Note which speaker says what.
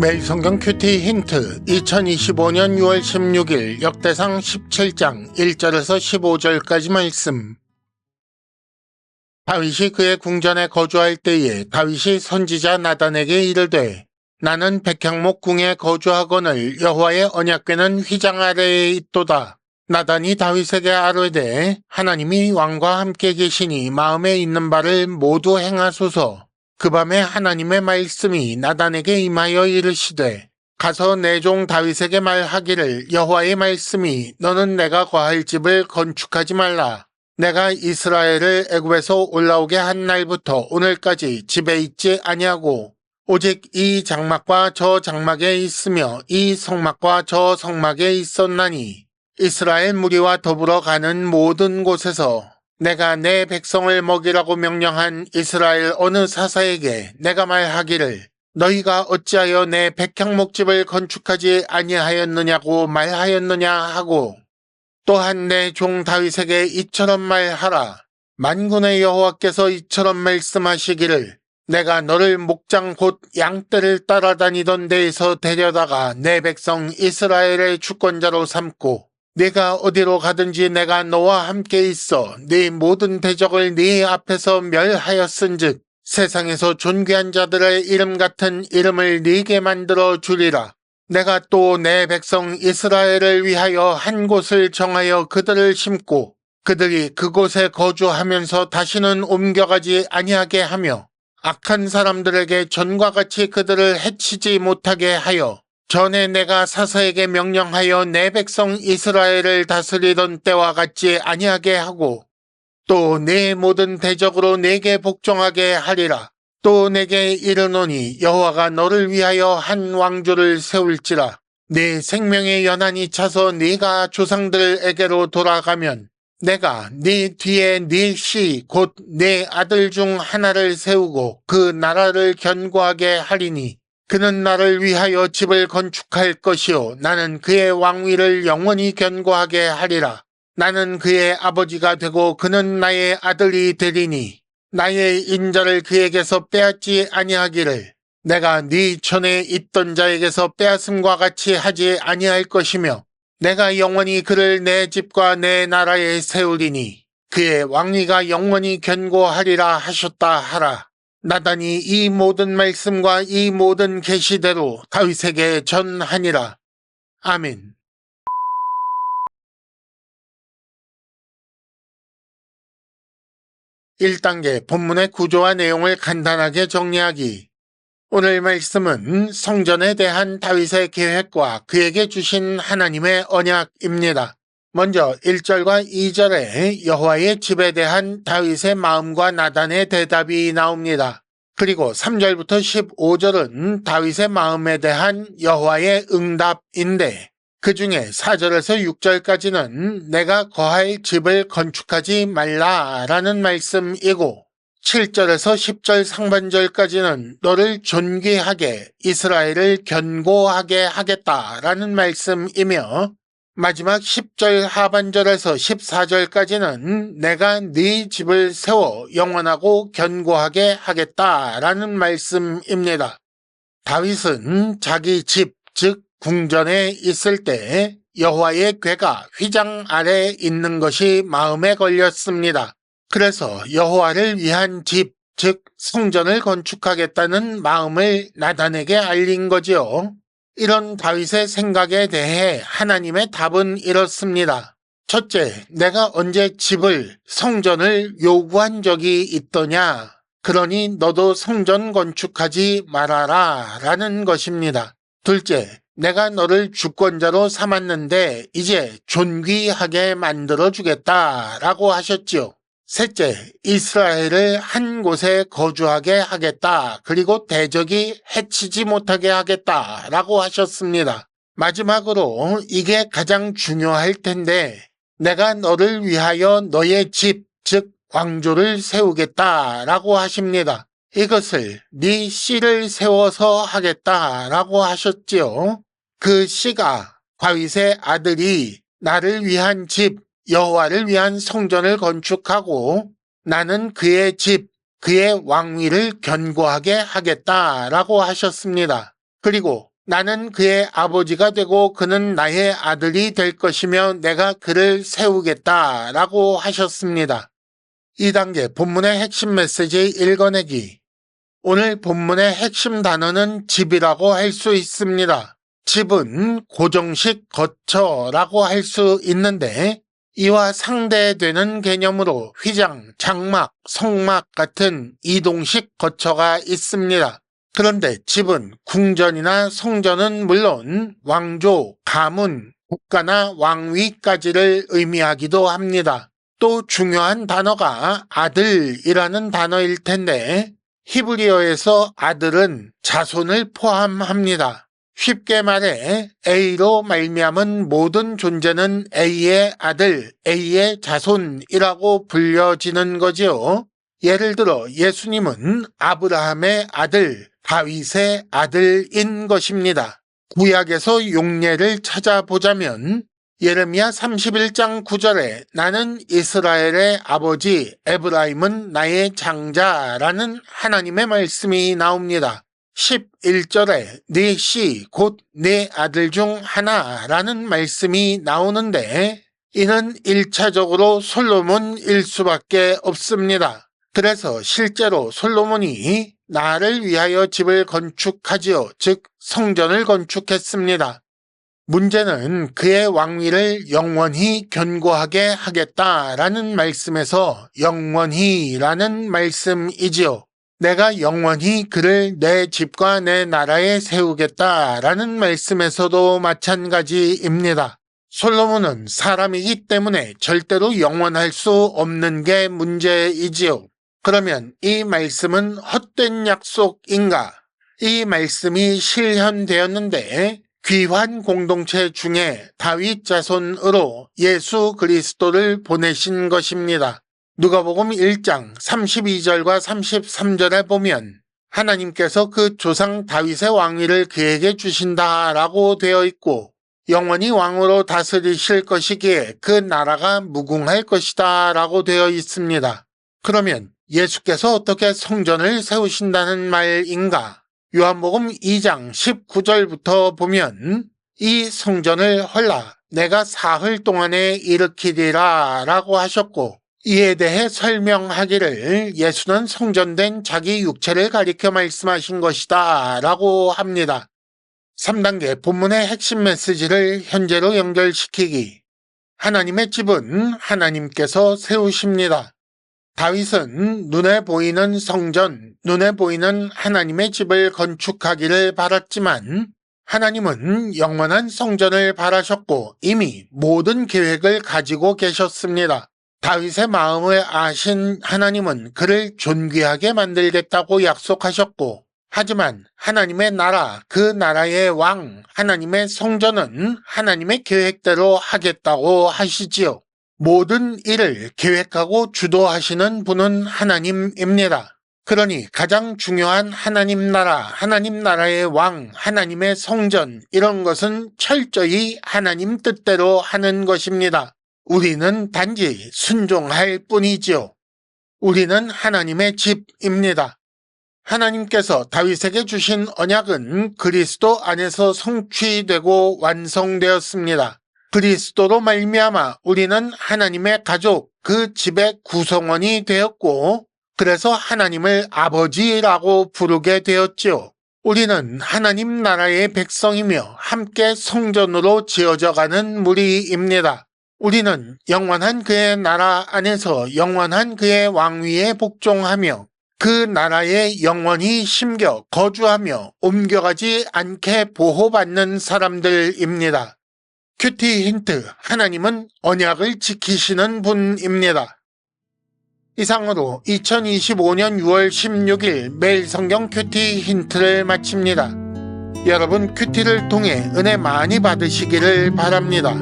Speaker 1: 매일 성경 큐티 힌트 2025년 6월 16일 역대상 17장 1절에서 15절까지 말씀. 다윗이 그의 궁전에 거주할 때에 다윗이 선지자 나단에게 이르되 나는 백향목 궁에 거주하거늘 여호와의 언약궤는 휘장 아래에 있도다. 나단이 다윗에게 아뢰되 하나님이 왕과 함께 계시니 마음에 있는 바를 모두 행하소서. 그 밤에 하나님의 말씀이 나단에게 임하여 이르시되 가서 내 종 다윗에게 말하기를 여호와의 말씀이 너는 내가 거할 집을 건축하지 말라. 내가 이스라엘을 애굽에서 올라오게 한 날부터 오늘까지 집에 있지 아니하고 오직 이 장막과 저 장막에 있으며 이 성막과 저 성막에 있었나니 이스라엘 무리와 더불어 가는 모든 곳에서 내가 내 백성을 먹이라고 명령한 이스라엘 어느 사사에게 내가 말하기를 너희가 어찌하여 내 백향목집을 건축하지 아니하였느냐고 말하였느냐 하고 또한 내 종 다윗에게 이처럼 말하라. 만군의 여호와께서 이처럼 말씀하시기를 내가 너를 목장 곧 양떼를 따라다니던 데에서 데려다가 내 백성 이스라엘의 주권자로 삼고 네가 어디로 가든지 내가 너와 함께 있어 네 모든 대적을 네 앞에서 멸하였은즉 세상에서 존귀한 자들의 이름 같은 이름을 네게 만들어 주리라. 내가 또 내 백성 이스라엘을 위하여 한 곳을 정하여 그들을 심고 그들이 그곳에 거주하면서 다시는 옮겨가지 아니하게 하며 악한 사람들에게 전과 같이 그들을 해치지 못하게 하여 전에 내가 사사에게 명령하여 내 백성 이스라엘을 다스리던 때와 같지 아니하게 하고 또 내 모든 대적으로 내게 복종하게 하리라. 또 내게 이르노니 여호와가 너를 위하여 한 왕조를 세울지라. 네 생명의 연한이 차서 네가 조상들에게로 돌아가면 내가 네 뒤에 네 씨 곧 네 아들 중 하나를 세우고 그 나라를 견고하게 하리니 그는 나를 위하여 집을 건축할 것이요 나는 그의 왕위를 영원히 견고하게 하리라. 나는 그의 아버지가 되고 그는 나의 아들이 되리니 나의 인자를 그에게서 빼앗지 아니하기를 내가 네 전에 있던 자에게서 빼앗음과 같이 하지 아니할 것이며 내가 영원히 그를 내 집과 내 나라에 세우리니 그의 왕위가 영원히 견고하리라 하셨다 하라. 나단이 이 모든 말씀과 이 모든 계시대로 다윗에게 전하니라. 아멘. (1단계) 본문의 구조와 내용을 간단하게 정리하기. 오늘 말씀은 성전에 대한 다윗의 계획과 그에게 주신 하나님의 언약입니다. 먼저 1절과 2절에 여호와의 집에 대한 다윗의 마음과 나단의 대답이 나옵니다. 그리고 3절부터 15절은 다윗의 마음에 대한 여호와의 응답인데 그 중에 4절에서 6절까지는 내가 거할 집을 건축하지 말라라는 말씀이고 7절에서 10절 상반절까지는 너를 존귀하게 이스라엘을 견고하게 하겠다라는 말씀이며 마지막 10절 하반절에서 14절까지는 내가 네 집을 세워 영원하고 견고하게 하겠다라는 말씀입니다. 다윗은 자기 집, 즉 궁전에 있을 때 여호와의 궤가 휘장 아래에 있는 것이 마음에 걸렸습니다. 그래서 여호와를 위한 집, 즉 성전을 건축하겠다는 마음을 나단에게 알린 거지요. 이런 다윗의 생각에 대해 하나님의 답은 이렇습니다. 첫째, 내가 언제 집을, 성전을 요구한 적이 있더냐? 그러니 너도 성전 건축하지 말아라 라는 것입니다. 둘째, 내가 너를 주권자로 삼았는데 이제 존귀하게 만들어주겠다라고 하셨지요. 셋째, 이스라엘을 한 곳에 거주하게 하겠다. 그리고 대적이 해치지 못하게 하겠다라고 하셨습니다. 마지막으로 이게 가장 중요할 텐데 내가 너를 위하여 너의 집, 즉 왕조를 세우겠다라고 하십니다. 이것을 네 씨를 세워서 하겠다라고 하셨지요. 그 씨가 다윗의 아들이 나를 위한 집, 여호와를 위한 성전을 건축하고 나는 그의 집, 그의 왕위를 견고하게 하겠다라고 하셨습니다. 그리고 나는 그의 아버지가 되고 그는 나의 아들이 될 것이며 내가 그를 세우겠다라고 하셨습니다. 2단계 본문의 핵심 메시지 읽어내기. 오늘 본문의 핵심 단어는 집이라고 할 수 있습니다. 집은 고정식 거처라고 할 수 있는데 이와 상대되는 개념으로 휘장, 장막, 성막 같은 이동식 거처가 있습니다. 그런데 집은 궁전이나 성전은 물론 왕조, 가문, 국가나 왕위까지를 의미하기도 합니다. 또 중요한 단어가 아들이라는 단어일 텐데 히브리어에서 아들은 자손을 포함합니다. 쉽게 말해 A로 말미암은 모든 존재는 A의 아들, A의 자손이라고 불려지는 거지요. 예를 들어 예수님은 아브라함의 아들, 다윗의 아들인 것입니다. 구약에서 용례를 찾아보자면 예레미야 31장 9절에 나는 이스라엘의 아버지 에브라임은 나의 장자라는 하나님의 말씀이 나옵니다. 11절에 네 씨 곧 네 아들 중 하나라는 말씀이 나오는데 이는 1차적으로 솔로몬일 수밖에 없습니다. 그래서 실제로 솔로몬이 나를 위하여 집을 건축하지요. 즉 성전을 건축했습니다. 문제는 그의 왕위를 영원히 견고하게 하겠다라는 말씀에서 영원히라는 말씀이지요. 내가 영원히 그를 내 집과 내 나라에 세우겠다라는 말씀에서도 마찬가지입니다. 솔로몬은 사람이기 때문에 절대로 영원할 수 없는 게 문제이지요. 그러면 이 말씀은 헛된 약속인가? 이 말씀이 실현되었는데 귀환 공동체 중에 다윗 자손으로 예수 그리스도를 보내신 것입니다. 누가복음 1장 32절과 33절에 보면 하나님께서 그 조상 다윗의 왕위를 그에게 주신다라고 되어 있고 영원히 왕으로 다스리실 것이기에 그 나라가 무궁할 것이다 라고 되어 있습니다. 그러면 예수께서 어떻게 성전을 세우신다는 말인가? 요한복음 2장 19절부터 보면 이 성전을 헐라 내가 사흘 동안에 일으키리라 라고 하셨고 이에 대해 설명하기를 예수는 성전된 자기 육체를 가리켜 말씀하신 것이다 라고 합니다. 3단계 본문의 핵심 메시지를 현재로 연결시키기. 하나님의 집은 하나님께서 세우십니다. 다윗은 눈에 보이는 성전, 눈에 보이는 하나님의 집을 건축하기를 바랐지만 하나님은 영원한 성전을 바라셨고 이미 모든 계획을 가지고 계셨습니다. 다윗의 마음을 아신 하나님은 그를 존귀하게 만들겠다고 약속하셨고 하지만 하나님의 나라, 그 나라의 왕, 하나님의 성전은 하나님의 계획대로 하겠다고 하시지요. 모든 일을 계획하고 주도하시는 분은 하나님입니다. 그러니 가장 중요한 하나님 나라, 하나님 나라의 왕, 하나님의 성전 이런 것은 철저히 하나님 뜻대로 하는 것입니다. 우리는 단지 순종할 뿐이지요. 우리는 하나님의 집입니다. 하나님께서 다윗에게 주신 언약은 그리스도 안에서 성취되고 완성되었습니다. 그리스도로 말미암아 우리는 하나님의 가족, 그 집의 구성원이 되었고 그래서 하나님을 아버지라고 부르게 되었지요. 우리는 하나님 나라의 백성이며 함께 성전으로 지어져가는 무리입니다. 우리는 영원한 그의 나라 안에서 영원한 그의 왕위에 복종하며 그 나라에 영원히 심겨 거주하며 옮겨가지 않게 보호받는 사람들입니다. 큐티 힌트, 하나님은 언약을 지키시는 분입니다. 이상으로 2025년 6월 16일 매일 성경 큐티 힌트를 마칩니다. 여러분 큐티를 통해 은혜 많이 받으시기를 바랍니다.